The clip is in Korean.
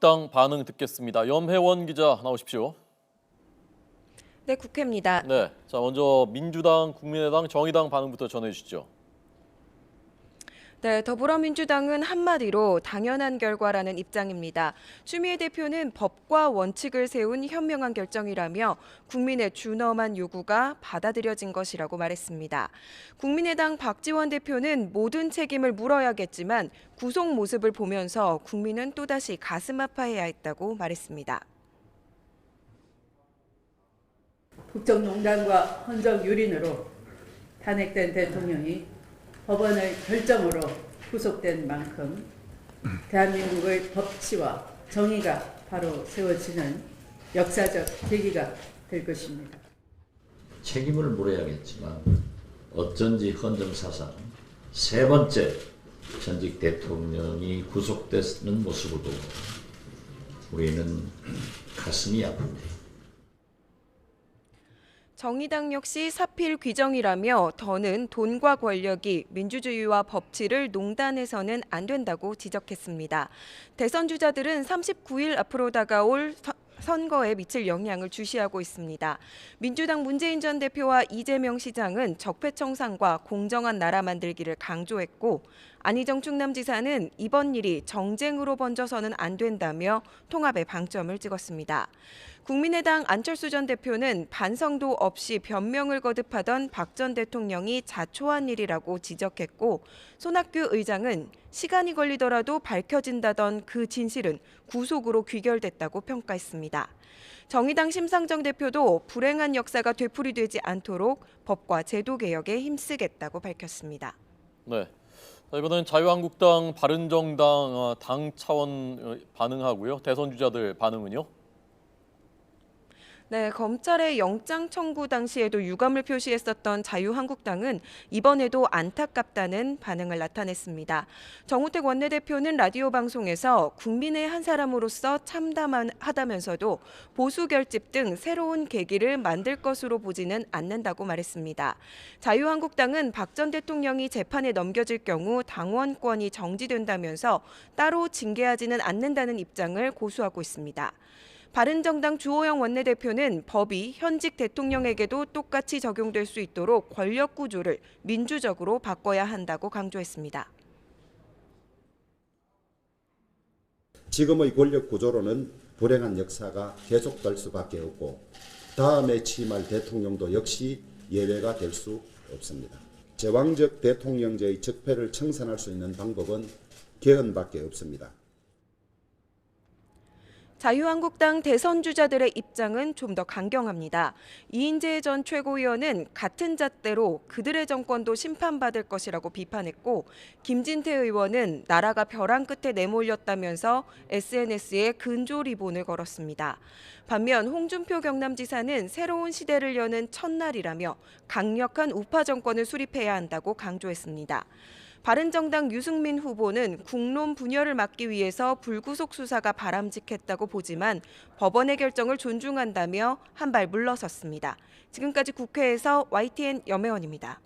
자유한국당 반응 듣겠습니다. 염혜원 기자 나오십시오. 네, 국회입니다. 네, 자 먼저 민주당, 국민의당, 정의당 반응부터 전해주시죠. 네, 더불어민주당은 한마디로 당연한 결과라는 입장입니다. 추미애 대표는 법과 원칙을 세운 현명한 결정이라며 국민의 준엄한 요구가 받아들여진 것이라고 말했습니다. 국민의당 박지원 대표는 모든 책임을 물어야겠지만 구속 모습을 보면서 국민은 또다시 가슴 아파해야 했다고 말했습니다. 국정농단과 헌정 유린으로 탄핵된 대통령이 법원의 결정으로 구속된 만큼 대한민국의 법치와 정의가 바로 세워지는 역사적 계기가 될 것입니다. 책임을 물어야겠지만 어쩐지 헌정사상 세 번째 전직 대통령이 구속되는 모습을 보고 우리는 가슴이 아픕니다. 정의당 역시 사필 규정이라며 더는 돈과 권력이 민주주의와 법치를 농단해서는 안 된다고 지적했습니다. 대선 주자들은 39일 앞으로 다가올 선거에 미칠 영향을 주시하고 있습니다. 민주당 문재인 전 대표와 이재명 시장은 적폐청산과 공정한 나라 만들기를 강조했고 안희정 충남지사는 이번 일이 정쟁으로 번져서는 안 된다며 통합에 방점을 찍었습니다. 국민의당 안철수 전 대표는 반성도 없이 변명을 거듭하던 박 전 대통령이 자초한 일이라고 지적했고 손학규 의장은 시간이 걸리더라도 밝혀진다던 그 진실은 구속으로 귀결됐다고 평가했습니다. 정의당 심상정 대표도 불행한 역사가 되풀이되지 않도록 법과 제도 개혁에 힘쓰겠다고 밝혔습니다. 네, 자, 이번엔 자유한국당, 바른정당 당 차원 반응하고요. 대선 주자들 반응은요? 네, 검찰의 영장 청구 당시에도 유감을 표시했었던 자유한국당은 이번에도 안타깝다는 반응을 나타냈습니다. 정우택 원내대표는 라디오 방송에서 국민의 한 사람으로서 참담하다면서도 보수 결집 등 새로운 계기를 만들 것으로 보지는 않는다고 말했습니다. 자유한국당은 박 전 대통령이 재판에 넘겨질 경우 당원권이 정지된다면서 따로 징계하지는 않는다는 입장을 고수하고 있습니다. 바른정당 주호영 원내대표는 법이 현직 대통령에게도 똑같이 적용될 수 있도록 권력 구조를 민주적으로 바꿔야 한다고 강조했습니다. 지금의 권력 구조로는 불행한 역사가 계속될 수밖에 없고 다음에 취임할 대통령도 역시 예외가 될 수 없습니다. 제왕적 대통령제의 적폐를 청산할 수 있는 방법은 개헌밖에 없습니다. 자유한국당 대선 주자들의 입장은 좀 더 강경합니다. 이인재 전 최고위원은 같은 잣대로 그들의 정권도 심판받을 것이라고 비판했고 김진태 의원은 나라가 벼랑 끝에 내몰렸다면서 SNS에 근조 리본을 걸었습니다. 반면 홍준표 경남지사는 새로운 시대를 여는 첫날이라며 강력한 우파 정권을 수립해야 한다고 강조했습니다. 바른정당 유승민 후보는 국론 분열을 막기 위해서 불구속 수사가 바람직했다고 보지만 법원의 결정을 존중한다며 한 발 물러섰습니다. 지금까지 국회에서 YTN 염혜원입니다.